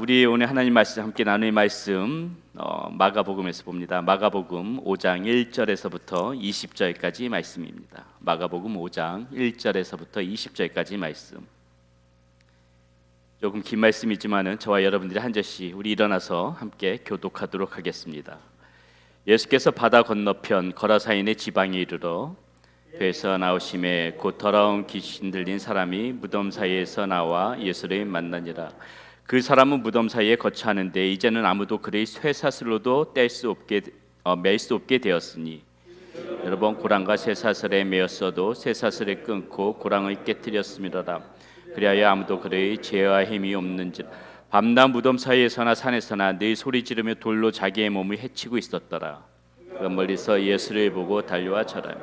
우리 오늘 하나님 말씀 함께 나눌 말씀 마가복음에서 봅니다. 마가복음 5장 1절에서부터 20절까지 말씀입니다. 마가복음 5장 1절에서부터 20절까지 말씀. 조금 긴 말씀이지만은 저와 여러분들이 한 절씩 우리 일어나서 함께 교독하도록 하겠습니다. 예수께서 바다 건너편 거라사인의 지방에 이르러 배에서 나오심에 곧 더러운 귀신 들린 사람이 무덤 사이에서 나와 예수를 만나니라. 그 사람은 무덤 사이에 거처하는데 이제는 아무도 그를 쇠사슬로도 뗄 수 없게 맬 수 없게 되었으니 여러 번 고랑과 쇠사슬에 매었어도 쇠사슬을 끊고 고랑을 깨뜨렸음이로라. 그리하여 아무도 그를 제어할 힘이 없는지라. 밤낮 무덤 사이에서나 산에서나 늘 소리 지르며 돌로 자기의 몸을 해치고 있었더라. 그가 멀리서 예수를 보고 달려와 절하며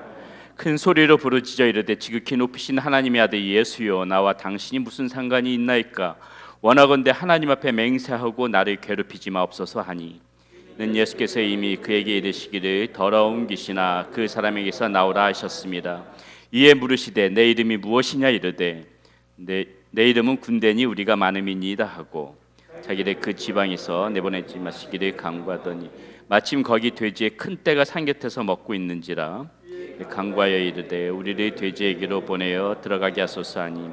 큰 소리로 부르짖어 이르되 지극히 높으신 하나님의 아들 예수여, 나와 당신이 무슨 상관이 있나이까? 원하건대 하나님 앞에 맹세하고 나를 괴롭히지 마옵소서 하니, 는 예수께서 이미 그에게 이르시기를 더러운 귀신아 그 사람에게서 나오라 하셨습니다. 이에 물으시되 내 이름이 무엇이냐 이르되 내 이름은 군대니 우리가 많음이니이다 하고 자기를 그 지방에서 내보내지 마시기를 간구하더니 마침 거기 돼지의 큰 떼가 산 곁에서 먹고 있는지라 간구하여 이르되 우리를 돼지에게로 보내어 들어가게 하소서 하니,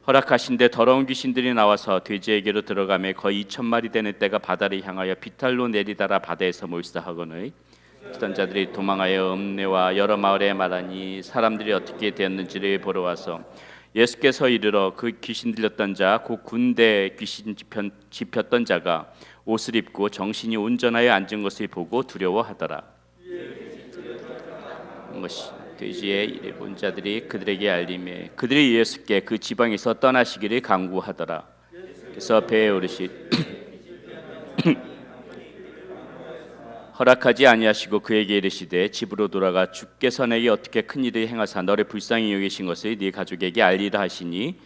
허락하신데 더러운 귀신들이 나와서 돼지에게로 들어가매 거의 2,000마리 되는 떼가 바다를 향하여 비탈로 내리다라 바다에서 몰사하거늘 치던 자들이 도망하여 읍내와 여러 마을에 말하니 사람들이 어떻게 되었는지를 보러 와서 예수께서 이르러 그 귀신 들렸던 자 곧 군대 귀신 집혔던 자가 옷을 입고 정신이 온전하여 앉은 것을 보고 두려워하더라. 돼지의 일을 본 자들이 그들에게 알림해 그들이 예수께 그 지방에서 떠나시기를 간구하더라. 그래서 배에 오르시 허락하지 아니하시고 그에게 이르시되 집으로 돌아가 주께서 내게 어떻게 큰 일을 행하사 너를 불쌍히 여기신 것을 네 가족에게 알리라 하시니,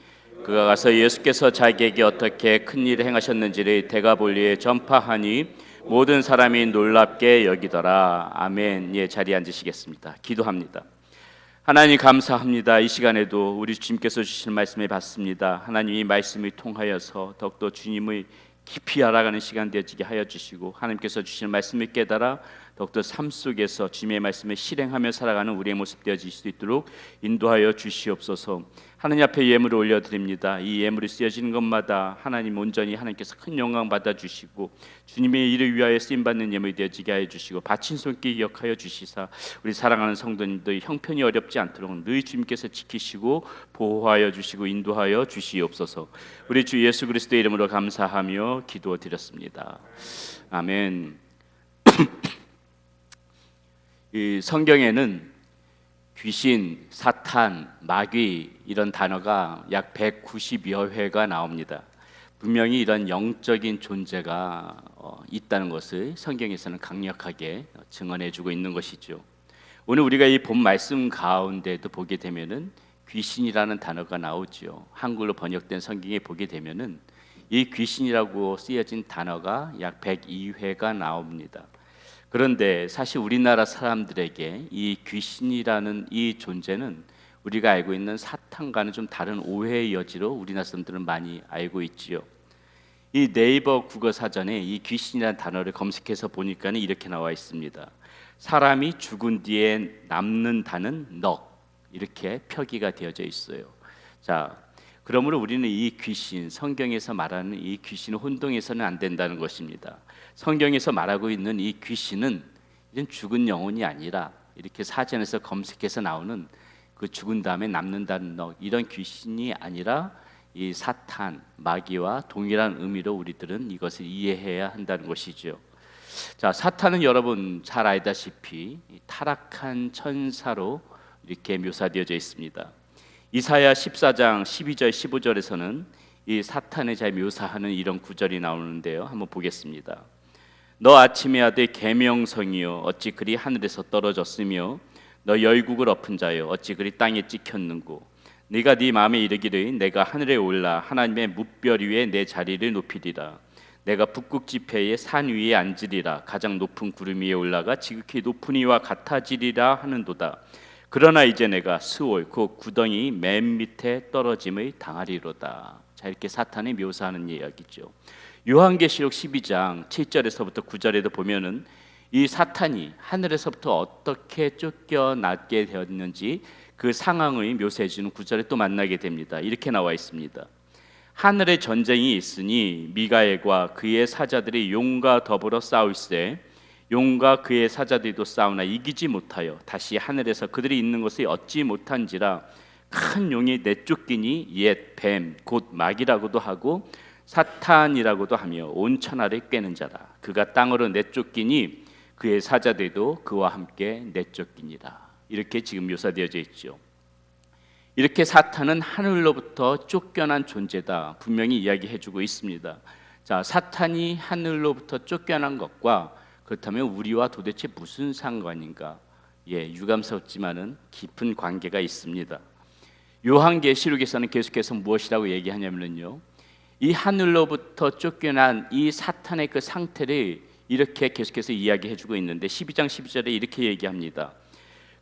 그가 가서 예수께서 자기에게 어떻게 큰 일을 행하셨는지를 데가볼리에 전파하니 모든 사람이 놀랍게 여기더라. 아멘. 예, 자리에 앉으시겠습니다. 기도합니다. 하나님 감사합니다. 이 시간에도 우리 주님께서 주시는 말씀을 받습니다. 하나님 이 말씀을 통하여서 더욱더 주님을 깊이 알아가는 시간 되어지게 하여 주시고, 하나님께서 주시는 말씀을 깨달아 더욱더 삶 속에서 주님의 말씀을 실행하며 살아가는 우리의 모습 되어질 수 있도록 인도하여 주시옵소서. 하나님 앞에 예물을 올려드립니다. 이 예물이 쓰여지는 것마다 하나님 온전히 하나님께서 큰 영광 받아주시고 주님의 일을 위하여 쓰임받는 예물이 되어지게 하여 주시고, 바친 손길 기억하여 주시사 우리 사랑하는 성도님들 형편이 어렵지 않도록 늘 주님께서 지키시고 보호하여 주시고 인도하여 주시옵소서. 우리 주 예수 그리스도의 이름으로 감사하며 기도드렸습니다. 아멘. 이 성경에는 귀신, 사탄, 마귀 이런 단어가 약 190여 회가 나옵니다. 분명히 이런 영적인 존재가 있다는 것을 성경에서는 강력하게 증언해주고 있는 것이죠. 오늘 우리가 이 본 말씀 가운데도 보게 되면은 귀신이라는 단어가 나오죠. 한글로 번역된 성경에 보게 되면은 이 귀신이라고 쓰여진 단어가 약 102회가 나옵니다. 그런데 사실 우리나라 사람들에게 이 귀신이라는 이 존재는 우리가 알고 있는 사탄과는 좀 다른 오해의 여지로 우리나라 사람들은 많이 알고 있지요. 이 네이버 국어 사전에 이 귀신이라는 단어를 검색해서 보니까는 이렇게 나와 있습니다. 사람이 죽은 뒤에 남는다는 넋, 이렇게 표기가 되어져 있어요. 자, 그러므로 우리는 이 귀신, 성경에서 말하는 이 귀신은 혼동해서는 안 된다는 것입니다. 성경에서 말하고 있는 이 귀신은 이런 죽은 영혼이 아니라 이렇게 사전에서 검색해서 나오는 그 죽은 다음에 남는다는 넋, 이런 귀신이 아니라 이 사탄, 마귀와 동일한 의미로 우리들은 이것을 이해해야 한다는 것이죠. 자, 사탄은 여러분 잘 알다시피 타락한 천사로 이렇게 묘사되어져 있습니다. 이사야 14장 12절 15절에서는 이 사탄을 잘 묘사하는 이런 구절이 나오는데요. 한번 보겠습니다. 너 아침의 아들 계명성이여 어찌 그리 하늘에서 떨어졌으며 너 열국을 엎은 자여 어찌 그리 땅에 찍혔는고, 네가 네 마음에 이르기를 내가 하늘에 올라 하나님의 뭇별 위에 내 자리를 높이리라. 내가 북극 지폐의 산 위에 앉으리라. 가장 높은 구름 위에 올라가 지극히 높은 이와 같아지리라 하는도다. 그러나 이제 내가 스올 그 구덩이 맨 밑에 떨어짐을 당하리로다. 자, 이렇게 사탄이 묘사하는 이야기죠. 요한계시록 12장 7절에서부터 9절에도 보면은 이 사탄이 하늘에서부터 어떻게 쫓겨나게 되었는지 그 상황을 묘사해 주는 구절에 또 만나게 됩니다. 이렇게 나와 있습니다. 하늘에 전쟁이 있으니 미가엘과 그의 사자들이 용과 더불어 싸울세 용과 그의 사자들도 싸우나 이기지 못하여 다시 하늘에서 그들이 있는 곳을 얻지 못한지라 큰 용이 내쫓기니 옛 뱀 곧 마귀라고도 하고 사탄이라고도 하며 온 천하를 꿰는 자라. 그가 땅으로 내쫓기니 그의 사자들도 그와 함께 내쫓기니라. 이렇게 지금 묘사되어져 있죠. 이렇게 사탄은 하늘로부터 쫓겨난 존재다 분명히 이야기해주고 있습니다. 자, 사탄이 하늘로부터 쫓겨난 것과 그렇다면 우리와 도대체 무슨 상관인가? 유감스럽지만은 깊은 관계가 있습니다. 요한계시록에서는 계속해서 무엇이라고 얘기하냐면요, 이 하늘로부터 쫓겨난 이 사탄의 그 상태를 이렇게 계속해서 이야기해주고 있는데 12장 12절에 이렇게 얘기합니다.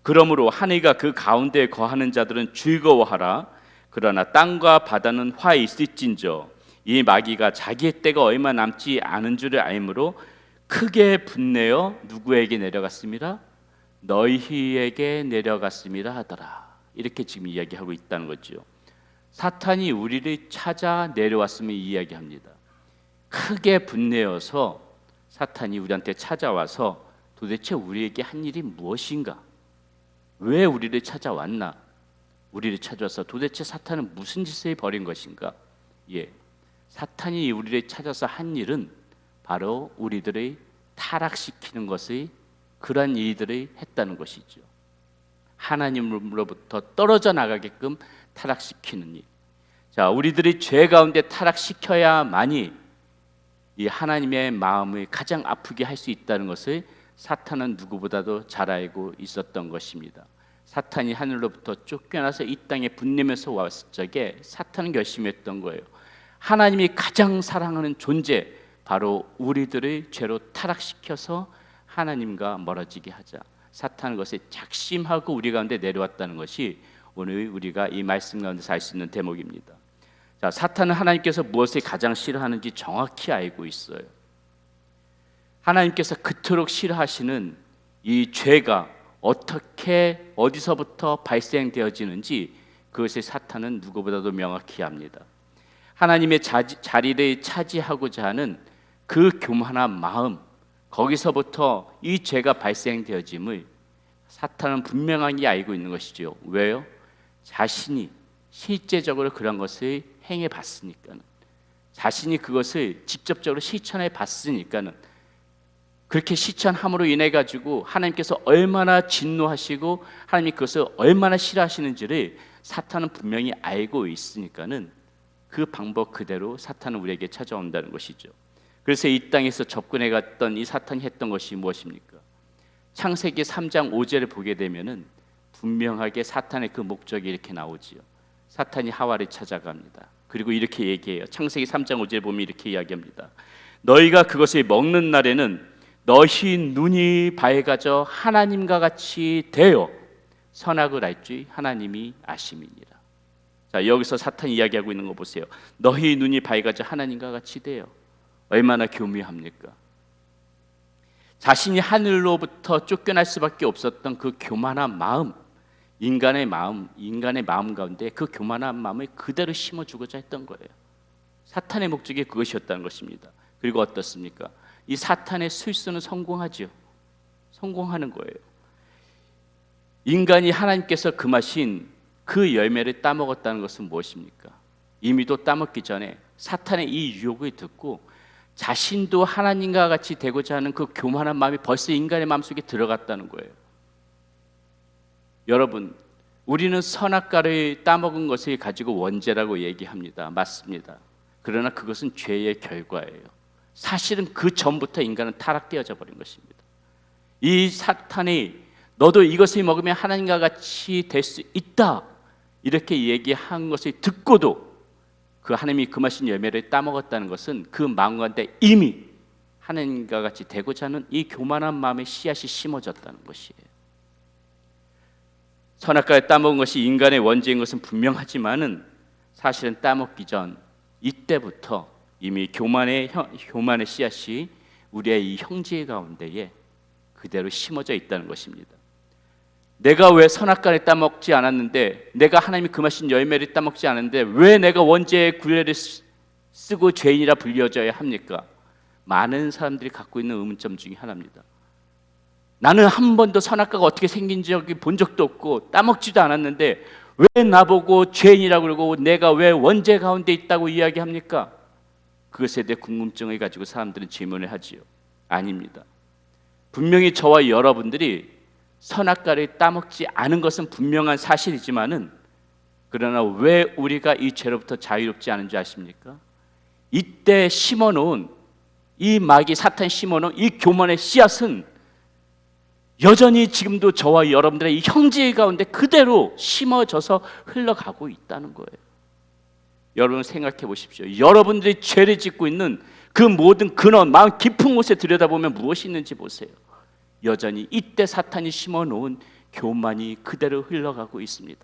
그러므로 하늘과 그 가운데에 거하는 자들은 즐거워하라. 그러나 땅과 바다는 화 있을진저 이 마귀가 자기의 때가 얼마 남지 않은 줄을 알므로 크게 분내어 누구에게 내려갔습니다? 너희에게 내려갔습니다 하더라. 이렇게 지금 이야기하고 있다는 거죠. 사탄이 우리를 찾아 내려왔음을 이야기합니다. 크게 분내어서 사탄이 우리한테 찾아와서 도대체 우리에게 한 일이 무엇인가? 왜 우리를 찾아왔나? 우리를 찾아와서 도대체 사탄은 무슨 짓을 벌인 것인가? 사탄이 우리를 찾아서 한 일은 바로 우리들을 타락시키는 것의 그러한 일들을 했다는 것이죠. 하나님으로부터 떨어져 나가게끔 타락시키는 일. 자, 우리들이 죄 가운데 타락시켜야만이 이 하나님의 마음을 가장 아프게 할 수 있다는 것을 사탄은 누구보다도 잘 알고 있었던 것입니다. 사탄이 하늘로부터 쫓겨나서 이 땅에 분내면서 왔을 적에 사탄은 결심했던 거예요. 하나님이 가장 사랑하는 존재, 바로 우리들을 죄로 타락시켜서 하나님과 멀어지게 하자. 사탄은 것에 작심하고 우리 가운데 내려왔다는 것이 오늘 우리가 이 말씀 가운데서 알 수 있는 대목입니다. 자, 사탄은 하나님께서 무엇을 가장 싫어하는지 정확히 알고 있어요. 하나님께서 그토록 싫어하시는 이 죄가 어떻게 어디서부터 발생되어지는지 그것을 사탄은 누구보다도 명확히 압니다. 하나님의 자리를 차지하고자 하는 그 교만한 마음, 거기서부터 이 죄가 발생되어짐을 사탄은 분명하게 알고 있는 것이죠. 왜요? 자신이 실제적으로 그런 것을 행해 봤으니까는, 자신이 그것을 직접적으로 실천해 봤으니까는, 그렇게 실천함으로 인해 가지고 하나님께서 얼마나 진노하시고 하나님이 그것을 얼마나 싫어하시는지를 사탄은 분명히 알고 있으니까는 그 방법 그대로 사탄은 우리에게 찾아온다는 것이죠. 그래서 이 땅에서 접근해 갔던 이 사탄이 했던 것이 무엇입니까? 창세기 3장 5절을 보게 되면은 분명하게 사탄의 그 목적이 이렇게 나오지요. 사탄이 하와를 찾아갑니다. 그리고 이렇게 얘기해요. 창세기 3장 5절에 보면 이렇게 이야기합니다. 너희가 그것을 먹는 날에는 너희 눈이 밝아져 하나님과 같이 되어 선악을 알 줄 하나님이 아심이니라. 자, 여기서 사탄이 이야기하고 있는 거 보세요. 너희 눈이 밝아져 하나님과 같이 되어. 얼마나 교묘합니까? 자신이 하늘로부터 쫓겨날 수밖에 없었던 그 교만한 마음, 인간의 마음 가운데 그 교만한 마음을 그대로 심어주고자 했던 거예요. 사탄의 목적이 그것이었다는 것입니다. 그리고 어떻습니까? 이 사탄의 술수는 성공하죠. 성공하는 거예요. 인간이 하나님께서 금하신 그 열매를 따먹었다는 것은 무엇입니까? 이미도 따먹기 전에 사탄의 이 유혹을 듣고 자신도 하나님과 같이 되고자 하는 그 교만한 마음이 벌써 인간의 마음속에 들어갔다는 거예요. 여러분, 우리는 선악과를 따먹은 것을 가지고 원죄라고 얘기합니다. 맞습니다. 그러나 그것은 죄의 결과예요. 사실은 그 전부터 인간은 타락되어져 버린 것입니다. 이 사탄이 너도 이것을 먹으면 하나님과 같이 될 수 있다, 이렇게 얘기한 것을 듣고도 그 하나님이 금하신 열매를 따먹었다는 것은 그 마음 가운데 이미 하나님과 같이 되고자 하는 이 교만한 마음의 씨앗이 심어졌다는 것이에요. 선악과를 따먹은 것이 인간의 원죄인 것은 분명하지만은 사실은 따먹기 전 이때부터 이미 교만의 씨앗이 우리의 이 형제 가운데에 그대로 심어져 있다는 것입니다. 내가 왜 선악과를 따먹지 않았는데, 내가 하나님이 금하신 열매를 따먹지 않았는데 왜 내가 원죄의 굴레를 쓰고 죄인이라 불려져야 합니까? 많은 사람들이 갖고 있는 의문점 중에 하나입니다. 나는 한 번도 선악과가 어떻게 생긴 적이 본 적도 없고 따먹지도 않았는데 왜 나보고 죄인이라고 그러고 내가 왜 원죄 가운데 있다고 이야기합니까? 그것에 대해 궁금증을 가지고 사람들은 질문을 하지요. 아닙니다. 분명히 저와 여러분들이 선악과를 따먹지 않은 것은 분명한 사실이지만은, 그러나 왜 우리가 이 죄로부터 자유롭지 않은 줄 아십니까? 이때 심어놓은 이 마귀 사탄이 심어놓은 이 교만의 씨앗은 여전히 지금도 저와 여러분들의 이 형제 가운데 그대로 심어져서 흘러가고 있다는 거예요. 여러분 생각해 보십시오. 여러분들이 죄를 짓고 있는 그 모든 근원, 마음 깊은 곳에 들여다보면 무엇이 있는지 보세요. 여전히 이때 사탄이 심어놓은 교만이 그대로 흘러가고 있습니다.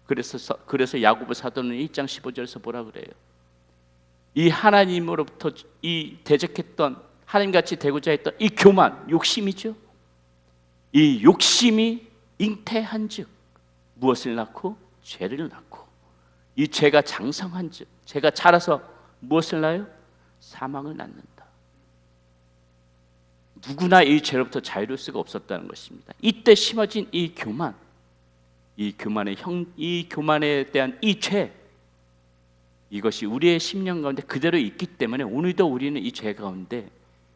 그래서 야고보 사도는 1장 15절에서 뭐라 그래요? 이 하나님으로부터 이 대적했던, 하나님같이 되고자 했던 이 교만, 욕심이죠. 이 욕심이 잉태한즉 무엇을 낳고? 죄를 낳고, 이 죄가 장성한즉, 죄가 자라서 무엇을 낳아요? 사망을 낳는다. 누구나 이 죄로부터 자유로울 수가 없었다는 것입니다. 이때 심어진 이 교만, 이 교만에 대한 이 죄, 이것이 우리의 심령 가운데 그대로 있기 때문에 오늘도 우리는 이 죄 가운데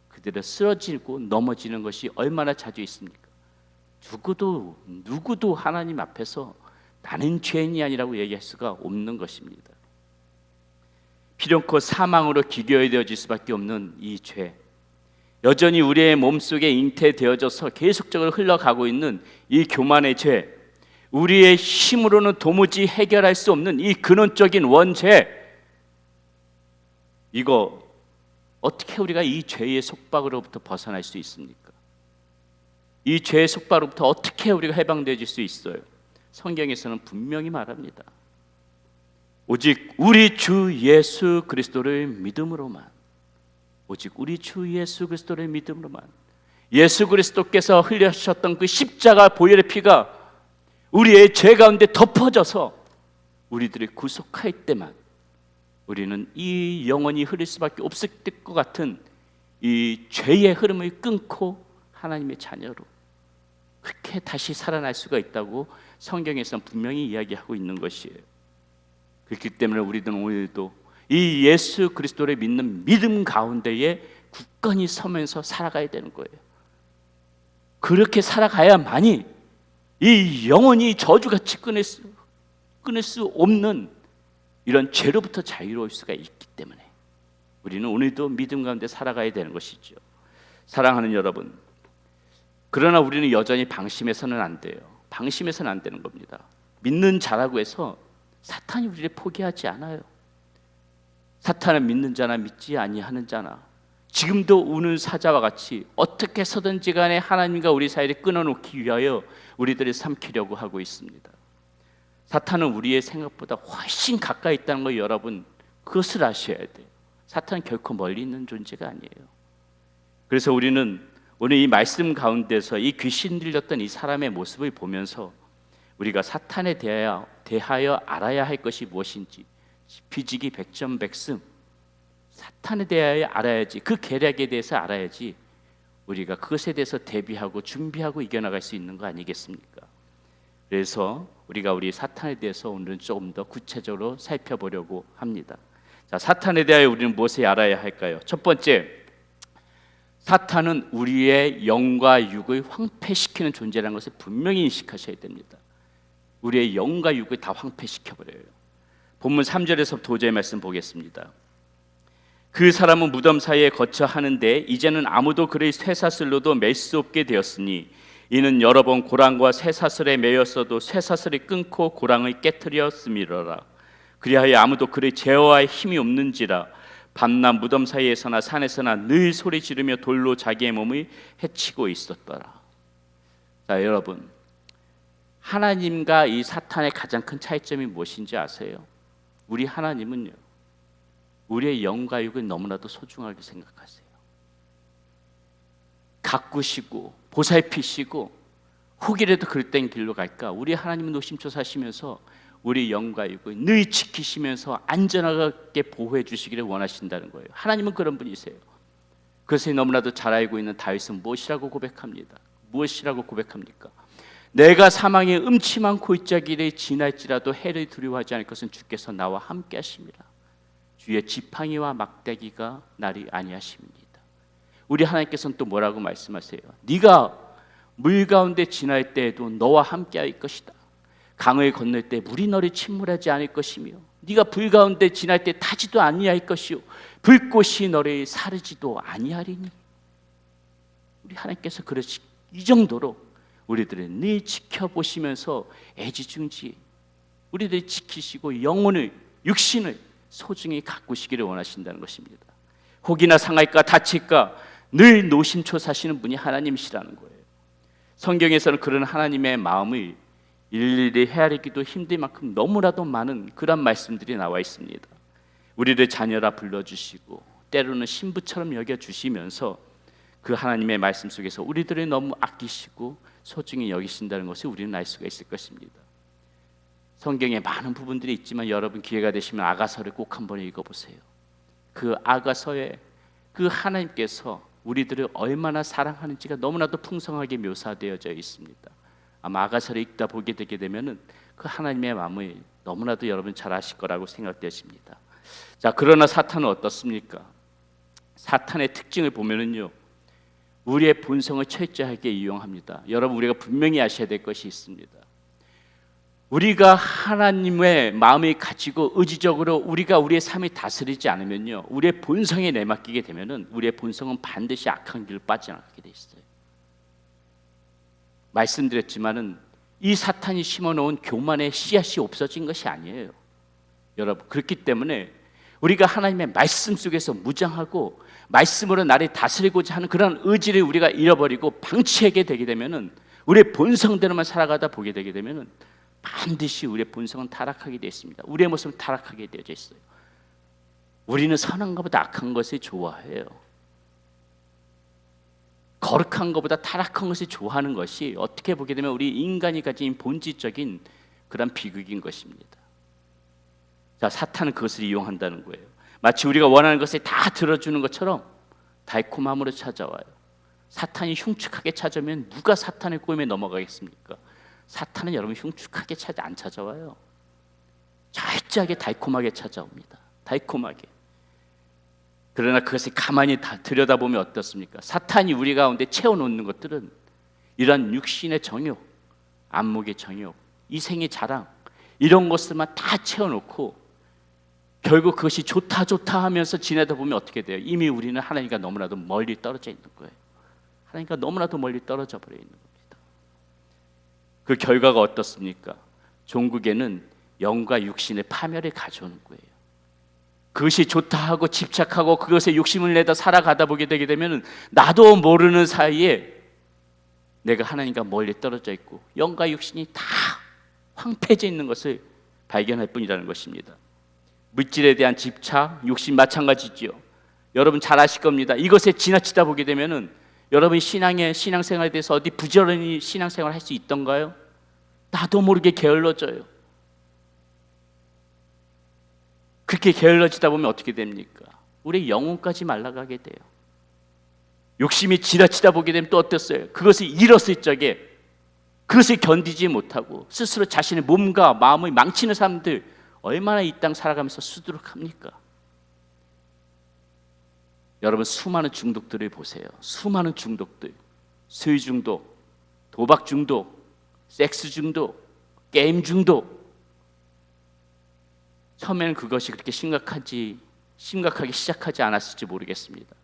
그대로 쓰러지고 넘어지는 것이 얼마나 자주 있습니까? 누구도 하나님 앞에서 나는 죄인이 아니라고 얘기할 수가 없는 것입니다. 필연코 사망으로 기결되어질 수밖에 없는 이 죄, 여전히 우리의 몸속에 잉태되어져서 계속적으로 흘러가고 있는 이 교만의 죄, 우리의 힘으로는 도무지 해결할 수 없는 이 근원적인 원죄, 이거 어떻게 우리가 이 죄의 속박으로부터 벗어날 수 있습니까? 이 죄의 속박으로부터 어떻게 우리가 해방되어질 수 있어요? 성경에서는 분명히 말합니다. 오직 우리 주 예수 그리스도를 믿음으로만, 오직 우리 주 예수 그리스도를 믿음으로만, 예수 그리스도께서 흘리셨던 그 십자가 보혈의 피가 우리의 죄 가운데 덮어져서 우리들을 구속할 때만 우리는 이 영원히 흐를 수밖에 없을 것 같은 이 죄의 흐름을 끊고 하나님의 자녀로 그렇게 다시 살아날 수가 있다고 성경에서는 분명히 이야기하고 있는 것이에요. 그렇기 때문에 우리들은 오늘도 이 예수 그리스도를 믿는 믿음 가운데에 굳건히 서면서 살아가야 되는 거예요. 그렇게 살아가야만이 이 영원히 저주같이 끊을 수 없는 이런 죄로부터 자유로울 수가 있기 때문에 우리는 오늘도 믿음 가운데 살아가야 되는 것이죠. 사랑하는 여러분, 그러나 우리는 여전히 방심해서는 안 돼요. 방심해서는 안 되는 겁니다. 믿는 자라고 해서 사탄이 우리를 포기하지 않아요. 사탄은 믿는 자나 믿지 아니하는 자나, 지금도 우는 사자와 같이 어떻게 서든지 간에 하나님과 우리 사이를 끊어놓기 위하여 우리들을 삼키려고 하고 있습니다. 사탄은 우리의 생각보다 훨씬 가까이 있다는 거 여러분 그것을 아셔야 돼요. 사탄은 결코 멀리 있는 존재가 아니에요. 그래서 우리는 오늘 이 말씀 가운데서 이 귀신 들렸던 이 사람의 모습을 보면서 우리가 사탄에 대하여 알아야 할 것이 무엇인지, 비지기 백전백승, 사탄에 대하여 알아야지, 그 계략에 대해서 알아야지 우리가 그것에 대해서 대비하고 준비하고 이겨나갈 수 있는 거 아니겠습니까? 그래서 우리가 우리 사탄에 대해서 오늘은 조금 더 구체적으로 살펴보려고 합니다. 자, 사탄에 대하여 우리는 무엇을 알아야 할까요? 첫 번째, 사탄은 우리의 영과 육을 황폐시키는 존재라는 것을 분명히 인식하셔야 됩니다. 우리의 영과 육을 다 황폐시켜버려요. 본문 3절에서 5절 말씀 보겠습니다. 그 사람은 무덤 사이에 거쳐 하는데 이제는 아무도 그를 쇠사슬로도 맬 수 없게 되었으니 이는 여러 번 고랑과 쇠사슬에 매였어도 쇠사슬이 끊고 고랑을 깨뜨렸음이로라. 그리하여 아무도 그를 제어할 힘이 없는지라. 밤낮 무덤 사이에서나 산에서나 늘 소리 지르며 돌로 자기의 몸을 해치고 있었더라. 자, 여러분, 하나님과 이 사탄의 가장 큰 차이점이 무엇인지 아세요? 우리 하나님은요, 우리의 영과 육을 너무나도 소중하게 생각하세요. 가꾸시고 보살피시고 혹이라도 그릇된 길로 갈까? 우리 하나님은 노심초사하시면서 우리 영과 육을 늘 지키시면서 안전하게 보호해 주시기를 원하신다는 거예요. 하나님은 그런 분이세요. 그것을 너무나도 잘 알고 있는 다윗은 무엇이라고 고백합니다. 무엇이라고 고백합니까? 내가 사망의 음침한 골짜기를 지날지라도 해를 두려워하지 않을 것은 주께서 나와 함께 하심이라. 주의 지팡이와 막대기가 나를 안위하심이니이다. 우리 하나님께서는 또 뭐라고 말씀하세요? 네가 물 가운데 지날 때에도 너와 함께 할 것이다. 강을 건널 때 물이 너를 침몰하지 않을 것이며 네가 불 가운데 지날 때 타지도 아니할 것이요 불꽃이 너를 사르지도 아니하리니. 우리 하나님께서 그러시 이 정도로 우리들을 늘 지켜보시면서 애지중지 우리들을 지키시고 영혼을 육신을 소중히 가꾸시기를 원하신다는 것입니다. 혹이나 상할까 다칠까 늘 노심초사하시는 분이 하나님이시라는 거예요. 성경에서는 그런 하나님의 마음을 일일이 헤아리기도 힘들 만큼 너무나도 많은 그런 말씀들이 나와 있습니다. 우리를 자녀라 불러주시고 때로는 신부처럼 여겨주시면서 그 하나님의 말씀 속에서 우리들을 너무 아끼시고 소중히 여기신다는 것을 우리는 알 수가 있을 것입니다. 성경에 많은 부분들이 있지만 여러분 기회가 되시면 아가서를 꼭 한번 읽어보세요. 그 아가서에 그 하나님께서 우리들을 얼마나 사랑하는지가 너무나도 풍성하게 묘사되어져 있습니다. 아마 아가서를 읽다 보게 되게 되면은 그 하나님의 마음을 너무나도 여러분 잘 아실 거라고 생각되십니다. 자, 그러나 사탄은 어떻습니까? 사탄의 특징을 보면은요, 우리의 본성을 철저하게 이용합니다. 여러분, 우리가 분명히 아셔야 될 것이 있습니다. 우리가 하나님의 마음을 가지고 의지적으로 우리가 우리의 삶을 다스리지 않으면요, 우리의 본성에 내맡기게 되면은 우리의 본성은 반드시 악한 길로 빠져나가게 돼 있어요. 말씀드렸지만은 이 사탄이 심어놓은 교만의 씨앗이 없어진 것이 아니에요. 여러분, 그렇기 때문에 우리가 하나님의 말씀 속에서 무장하고 말씀으로 나를 다스리고자 하는 그런 의지를 우리가 잃어버리고 방치하게 되게 되면은 우리의 본성대로만 살아가다 보게 되게 되면은 반드시 우리의 본성은 타락하게 되어 있습니다. 우리의 모습은 타락하게 되어져 있어요. 우리는 선한 것보다 악한 것을 좋아해요. 거룩한 것보다 타락한 것을 좋아하는 것이 어떻게 보게 되면 우리 인간이 가진 본질적인 그런 비극인 것입니다. 자, 사탄은 그것을 이용한다는 거예요. 마치 우리가 원하는 것을 다 들어주는 것처럼 달콤함으로 찾아와요. 사탄이 흉측하게 찾아오면 누가 사탄의 꼬임에 넘어가겠습니까? 사탄은 여러분 흉측하게 안 찾아와요. 철저하게 달콤하게 찾아옵니다. 달콤하게. 그러나 그것을 가만히 들여다보면 어떻습니까? 사탄이 우리 가운데 채워놓는 것들은 이러한 육신의 정욕, 안목의 정욕, 이생의 자랑 이런 것들만 다 채워놓고 결국 그것이 좋다 하면서 지내다 보면 어떻게 돼요? 이미 우리는 하나님과 너무나도 멀리 떨어져 있는 거예요. 하나님과 너무나도 멀리 떨어져 버려 있는 겁니다. 그 결과가 어떻습니까? 종국에는 영과 육신의 파멸을 가져오는 거예요. 그것이 좋다 하고 집착하고 그것에 욕심을 내다 살아가다 보게 되게 되면 나도 모르는 사이에 내가 하나님과 멀리 떨어져 있고 영과 육신이 다 황폐해져 있는 것을 발견할 뿐이라는 것입니다. 물질에 대한 집착, 욕심 마찬가지지요. 여러분 잘 아실 겁니다. 이것에 지나치다 보게 되면은 여러분 신앙생활에 대해서 어디 부지런히 신앙생활 할 수 있던가요? 나도 모르게 게을러져요. 그렇게 게을러지다 보면 어떻게 됩니까? 우리 영혼까지 말라가게 돼요. 욕심이 지나치다 보게 되면 또 어땠어요? 그것을 잃었을 적에 그것을 견디지 못하고 스스로 자신의 몸과 마음을 망치는 사람들 얼마나 이 땅 살아가면서 수두룩합니까? 여러분 수많은 중독들을 보세요. 수많은 중독들, 술 중독, 도박 중독, 섹스 중독, 게임 중독. 처음에는 그것이 그렇게 심각하게 시작하지 않았을지 모르겠습니다.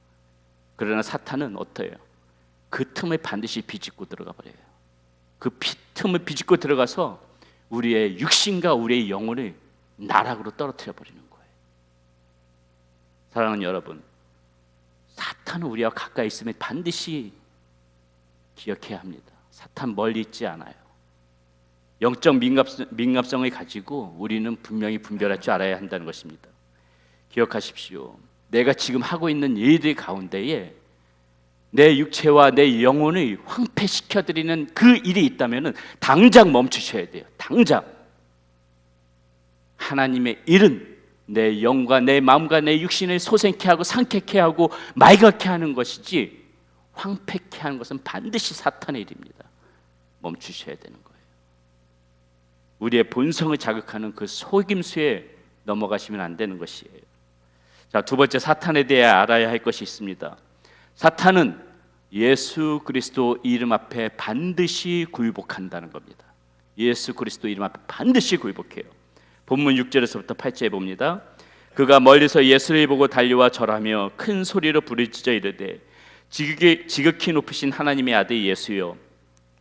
그러나 사탄은 어때요? 그 틈을 반드시 비집고 들어가 버려요. 그 틈을 비집고 들어가서 우리의 육신과 우리의 영혼을 나락으로 떨어뜨려 버리는 거예요. 사랑하는 여러분, 사탄은 우리와 가까이 있음을 반드시 기억해야 합니다. 사탄 멀리 있지 않아요. 영적 민감성을 가지고 우리는 분명히 분별할 줄 알아야 한다는 것입니다. 기억하십시오. 내가 지금 하고 있는 일들 가운데에 내 육체와 내 영혼을 황폐시켜드리는 그 일이 있다면 당장 멈추셔야 돼요. 당장. 하나님의 일은 내 영과 내 마음과 내 육신을 소생케 하고 상쾌케 하고 맑게 하는 것이지, 황폐케 하는 것은 반드시 사탄의 일입니다. 멈추셔야 되는 거예요. 우리의 본성을 자극하는 그 속임수에 넘어가시면 안 되는 것이에요. 자, 두 번째, 사탄에 대해 알아야 할 것이 있습니다. 사탄은 예수 그리스도 이름 앞에 반드시 굴복한다는 겁니다. 예수 그리스도 이름 앞에 반드시 굴복해요. 본문 6절에서부터 8절에 봅니다. 그가 멀리서 예수를 보고 달려와 절하며 큰 소리로 부르짖어 이르되 지극히 높으신 하나님의 아들 예수여,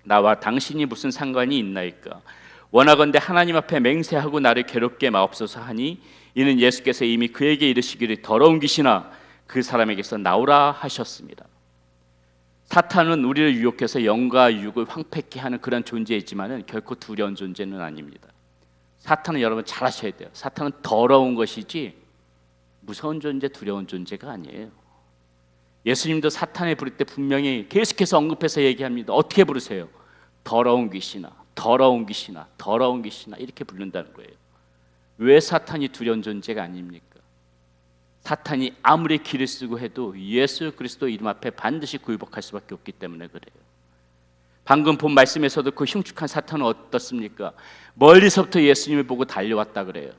나와 당신이 무슨 상관이 있나이까? 원하건대 하나님 앞에 맹세하고 나를 괴롭게 마옵소서 하니, 이는 예수께서 이미 그에게 이르시기를 더러운 귀신아 그 사람에게서 나오라 하셨습니다. 사탄은 우리를 유혹해서 영과 육을 황폐케 하는 그런 존재이지만 결코 두려운 존재는 아닙니다. 사탄은 여러분 잘 아셔야 돼요. 사탄은 더러운 것이지 무서운 존재, 두려운 존재가 아니에요. 예수님도 사탄을 부를 때 분명히 계속해서 언급해서 얘기합니다. 어떻게 부르세요? 더러운 귀신아, 더러운 귀신아, 더러운 귀신아, 이렇게 부른다는 거예요. 왜 사탄이 두려운 존재가 아닙니까? 사탄이 아무리 기를 쓰고 해도 예수 그리스도 이름 앞에 반드시 굴복할 수밖에 없기 때문에 그래요. 방금 본 말씀에서도 그 흉측한 사탄은 어떻습니까? 멀리서부터 예수님을 보고 달려왔다 그래요.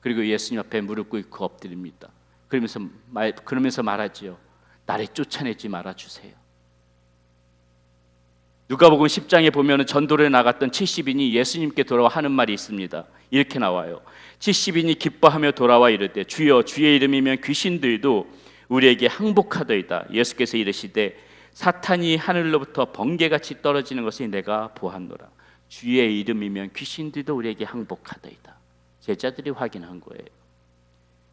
그리고 예수님 앞에 무릎 꿇고 엎드립니다. 그러면서 말하지요. 나를 쫓아내지 말아주세요. 누가복음 10장에 보면 전도를 나갔던 70인이 예수님께 돌아와 하는 말이 있습니다. 이렇게 나와요. 70인이 기뻐하며 돌아와 이르되 주여, 주의 이름이면 귀신들도 우리에게 항복하더이다. 예수께서 이르시되 사탄이 하늘로부터 번개같이 떨어지는 것을 내가 보았노라. 주의 이름이면 귀신들도 우리에게 항복하더이다. 제자들이 확인한 거예요.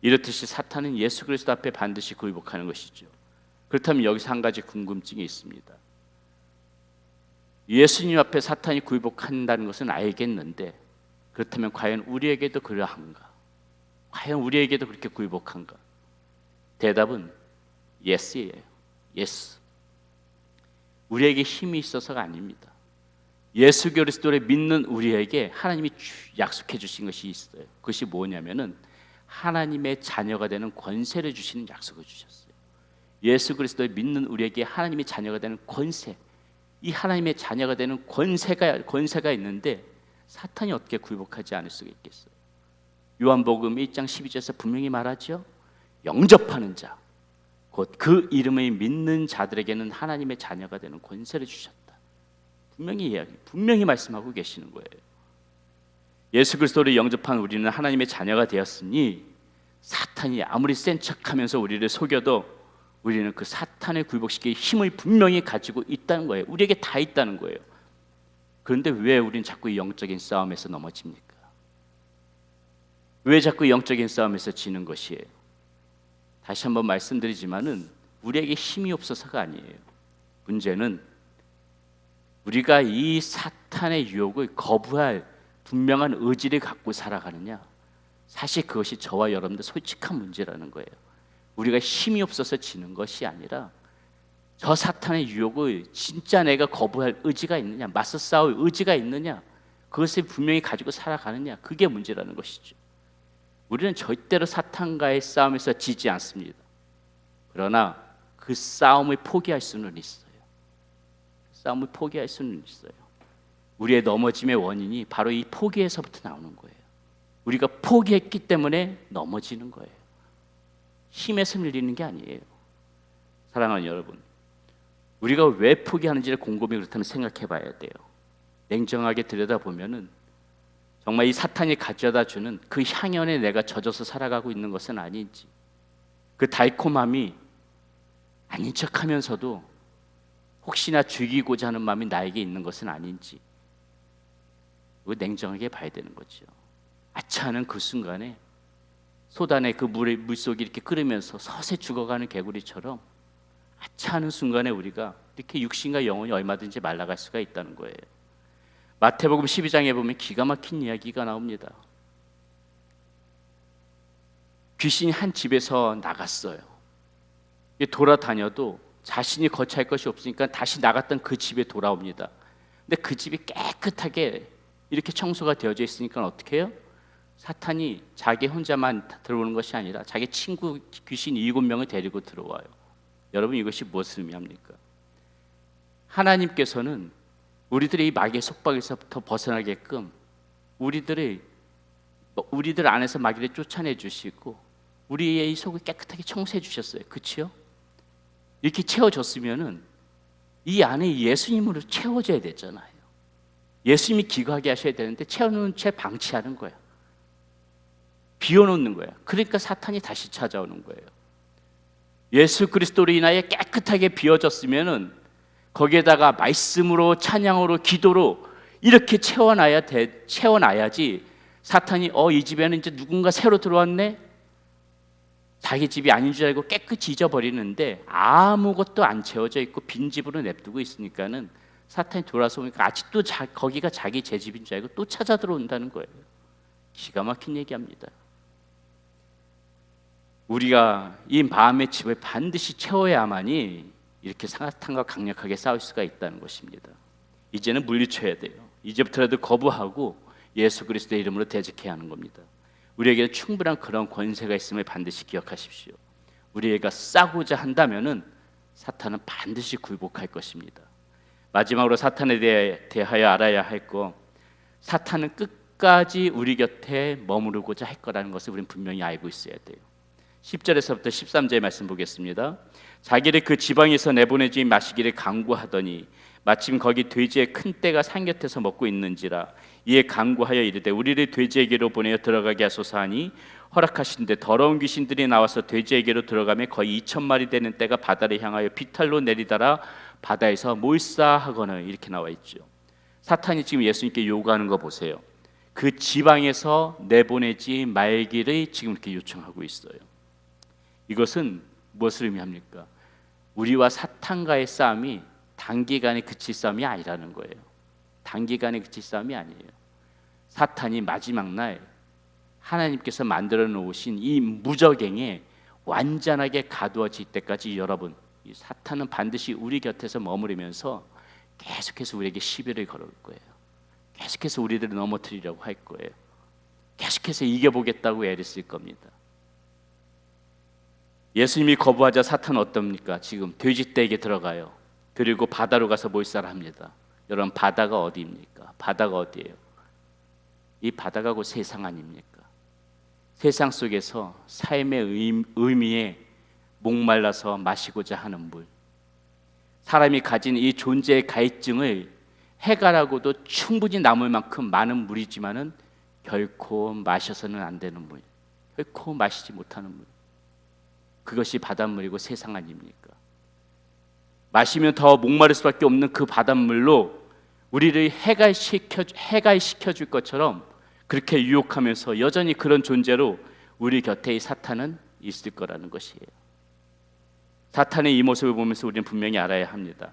이렇듯이 사탄은 예수 그리스도 앞에 반드시 굴복하는 것이죠. 그렇다면 여기서 한 가지 궁금증이 있습니다. 예수님 앞에 사탄이 굴복한다는 것은 알겠는데, 그렇다면 과연 우리에게도 그러한가? 과연 우리에게도 그렇게 굴복한가? 대답은 예스예요. 예스. 우리에게 힘이 있어서가 아닙니다. 예수 그리스도를 믿는 우리에게 하나님이 약속해 주신 것이 있어요. 그것이 뭐냐면은 하나님의 자녀가 되는 권세를 주시는 약속을 주셨어요. 예수 그리스도를 믿는 우리에게 하나님의 자녀가 되는 권세, 이 하나님의 자녀가 되는 권세가 있는데 사탄이 어떻게 굴복하지 않을 수가 있겠어요? 요한복음 1장 12절에서 분명히 말하죠. 영접하는 자, 곧 그 이름을 믿는 자들에게는 하나님의 자녀가 되는 권세를 주셨다. 분명히 말씀하고 계시는 거예요. 예수 그리스도를 영접한 우리는 하나님의 자녀가 되었으니 사탄이 아무리 센 척하면서 우리를 속여도 우리는 그 사탄을 굴복시킬 힘을 분명히 가지고 있다는 거예요. 우리에게 다 있다는 거예요. 그런데 왜 우리는 자꾸 영적인 싸움에서 넘어집니까? 왜 자꾸 영적인 싸움에서 지는 것이에요? 다시 한번 말씀드리지만은 우리에게 힘이 없어서가 아니에요. 문제는 우리가 이 사탄의 유혹을 거부할 분명한 의지를 갖고 살아가느냐, 사실 그것이 저와 여러분들 솔직한 문제라는 거예요. 우리가 힘이 없어서 지는 것이 아니라 저 사탄의 유혹을 진짜 내가 거부할 의지가 있느냐, 맞서 싸울 의지가 있느냐, 그것을 분명히 가지고 살아가느냐, 그게 문제라는 것이죠. 우리는 절대로 사탄과의 싸움에서 지지 않습니다. 그러나 그 싸움을 포기할 수는 있어요. 싸움을 포기할 수는 있어요. 우리의 넘어짐의 원인이 바로 이 포기에서부터 나오는 거예요. 우리가 포기했기 때문에 넘어지는 거예요. 힘에서 밀리는 게 아니에요. 사랑하는 여러분, 우리가 왜 포기하는지를 곰곰이 그렇다면 생각해 봐야 돼요. 냉정하게 들여다보면은 정말 이 사탄이 가져다 주는 그 향연에 내가 젖어서 살아가고 있는 것은 아닌지, 그 달콤함이 아닌 척하면서도 혹시나 죽이고자 하는 마음이 나에게 있는 것은 아닌지, 그거 냉정하게 봐야 되는 거죠. 아차하는 그 순간에 소단에 그 물속이 이렇게 끓으면서 서서히 죽어가는 개구리처럼 아차하는 순간에 우리가 이렇게 육신과 영혼이 얼마든지 말라갈 수가 있다는 거예요. 마태복음 12장에 보면 기가 막힌 이야기가 나옵니다. 귀신이 한 집에서 나갔어요. 돌아다녀도 자신이 거처할 것이 없으니까 다시 나갔던 그 집에 돌아옵니다. 근데 그 집이 깨끗하게 이렇게 청소가 되어져 있으니까 어떻게 해요? 사탄이 자기 혼자만 들어오는 것이 아니라 자기 친구 귀신 7명을 데리고 들어와요. 여러분, 이것이 무엇을 의미합니까? 하나님께서는 우리들이 이 마귀의 속박에서부터 벗어나게끔 우리들 안에서 마귀를 쫓아내 주시고 우리의 이 속을 깨끗하게 청소해 주셨어요. 그렇죠? 이렇게 채워졌으면은 이 안에 예수님으로 채워져야 되잖아요. 예수님이 기거하게 하셔야 되는데 채워놓은 채 방치하는 거야. 비워놓는 거야. 그러니까 사탄이 다시 찾아오는 거예요. 예수 그리스도로 인하여 깨끗하게 비워졌으면은 거기에다가 말씀으로, 찬양으로, 기도로 이렇게 채워놔야지 사탄이 이 집에는 이제 누군가 새로 들어왔네? 자기 집이 아닌 줄 알고 깨끗이 잊어버리는데 아무것도 안 채워져 있고 빈 집으로 냅두고 있으니까는 사탄이 돌아서 오니까 아직도 거기가 자기 제 집인 줄 알고 또 찾아 들어온다는 거예요. 기가 막힌 얘기합니다. 우리가 이 마음의 집을 반드시 채워야만이 이렇게 사탄과 강력하게 싸울 수가 있다는 것입니다. 이제는 물리쳐야 돼요. 이제부터라도 거부하고 예수 그리스도의 이름으로 대적해야 하는 겁니다. 우리에게 충분한 그런 권세가 있음을 반드시 기억하십시오. 우리가 싸고자 한다면은 사탄은 반드시 굴복할 것입니다. 마지막으로 사탄에 대하여 알아야 할 거, 사탄은 끝까지 우리 곁에 머무르고자 할 거라는 것을 우리는 분명히 알고 있어야 돼요. 10절에서부터 13절의 말씀 보겠습니다. 자기를 그 지방에서 내보내지 마시기를 강구하더니 마침 거기 돼지의 큰 떼가 산 곁에서 먹고 있는지라 이에 강구하여 이르되 우리를 돼지에게로 보내어 들어가게 하소서 하니 허락하신데 더러운 귀신들이 나와서 돼지에게로 들어가며 거의 2,000마리 되는 떼가 바다를 향하여 비탈로 내리다라 바다에서 몰사하거늘 이렇게 나와 있죠. 사탄이 지금 예수님께 요구하는 거 보세요. 그 지방에서 내보내지 말기를 지금 이렇게 요청하고 있어요. 이것은 무엇을 의미합니까? 우리와 사탄과의 싸움이 단기간에 그칠 싸움이 아니라는 거예요. 단기간에 그칠 싸움이 아니에요. 사탄이 마지막 날 하나님께서 만들어 놓으신 이 무저갱에 완전하게 가두어질 때까지 여러분, 이 사탄은 반드시 우리 곁에서 머무르면서 계속해서 우리에게 시비를 걸을 거예요. 계속해서 우리들을 넘어뜨리려고 할 거예요. 계속해서 이겨보겠다고 애를 쓸 겁니다. 예수님이 거부하자 사탄은 어떻습니까? 지금 돼지떼에게 들어가요. 그리고 바다로 가서 몰살합니다. 여러분, 바다가 어디입니까? 바다가 어디예요? 이 바다가 곧 세상 아닙니까? 세상 속에서 삶의 의미에 목말라서 마시고자 하는 물, 사람이 가진 이 존재의 갈증을 해결하고도 충분히 남을 만큼 많은 물이지만은 결코 마셔서는 안 되는 물, 결코 마시지 못하는 물, 그것이 바닷물이고 세상 아닙니까? 마시면 더 목마를 수밖에 없는 그 바닷물로 우리를 해갈시켜 줄 것처럼 그렇게 유혹하면서 여전히 그런 존재로 우리 곁에 이 사탄은 있을 거라는 것이에요. 사탄의 이 모습을 보면서 우리는 분명히 알아야 합니다.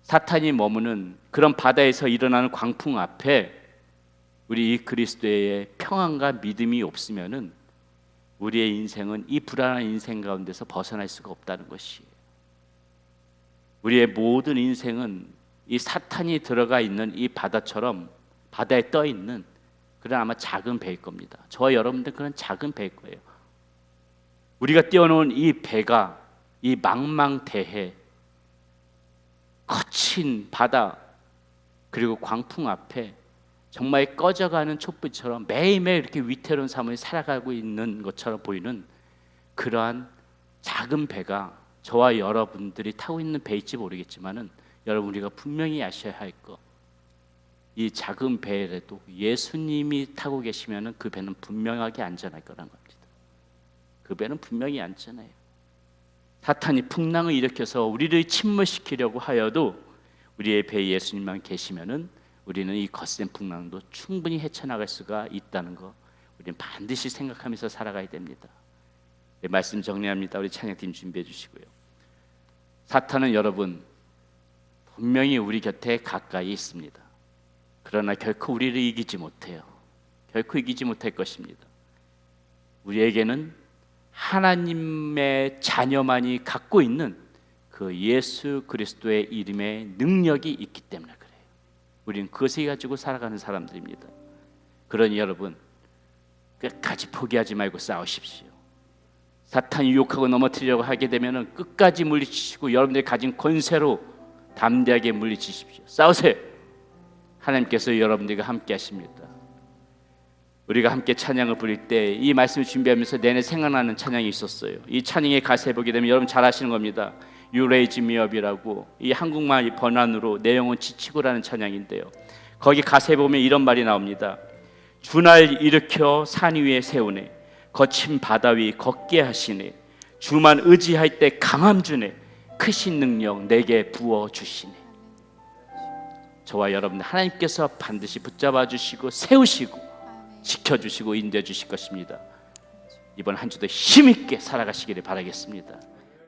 사탄이 머무는 그런 바다에서 일어나는 광풍 앞에 우리 이 그리스도의 평안과 믿음이 없으면은 우리의 인생은 이 불안한 인생 가운데서 벗어날 수가 없다는 것이에요. 우리의 모든 인생은 이 사탄이 들어가 있는 이 바다처럼 바다에 떠 있는 그런 아마 작은 배일 겁니다. 저와 여러분들 그런 작은 배일 거예요. 우리가 띄워놓은 이 배가 이 망망대해 거친 바다 그리고 광풍 앞에 정말 꺼져가는 촛불처럼 매일매일 이렇게 위태로운 삶을 살아가고 있는 것처럼 보이는 그러한 작은 배가 저와 여러분들이 타고 있는 배일지 모르겠지만은 여러분, 우리가 분명히 아셔야 할 것, 이 작은 배에도 예수님이 타고 계시면은 그 배는 분명하게 안전할 거란 겁니다. 그 배는 분명히 안전해요. 사탄이 풍랑을 일으켜서 우리를 침몰시키려고 하여도 우리의 배에 예수님만 계시면은 우리는 이 거센 풍랑도 충분히 헤쳐나갈 수가 있다는 거 우리는 반드시 생각하면서 살아가야 됩니다. 네, 말씀 정리합니다. 우리 찬양팀 준비해 주시고요. 사탄은 여러분 분명히 우리 곁에 가까이 있습니다. 그러나 결코 우리를 이기지 못해요. 결코 이기지 못할 것입니다. 우리에게는 하나님의 자녀만이 갖고 있는 그 예수 그리스도의 이름의 능력이 있기 때문에 그래요. 우리는 그것을 가지고 살아가는 사람들입니다. 그러니 여러분, 끝까지 포기하지 말고 싸우십시오. 사탄이 유혹하고 넘어뜨리려고 하게 되면 끝까지 물리치시고 여러분들이 가진 권세로 담대하게 물리치십시오. 싸우세요. 하나님께서 여러분들과 함께 하십니다. 우리가 함께 찬양을 부릴 때 이 말씀을 준비하면서 내내 생각나는 찬양이 있었어요. 이 찬양의 가사에 보게 되면 여러분 잘 아시는 겁니다. You raise me up이라고, 이 한국말 번안으로 내 영혼 지치고라는 찬양인데요, 거기 가사에 보면 이런 말이 나옵니다. 주날 일으켜 산 위에 세우네, 거친 바다 위 걷게 하시네, 주만 의지할 때 강함 주네, 크신 능력 내게 부어 주시네. 저와 여러분 하나님께서 반드시 붙잡아 주시고 세우시고 지켜주시고 인도해 주실 것입니다. 이번 한 주도 힘있게 살아가시기를 바라겠습니다.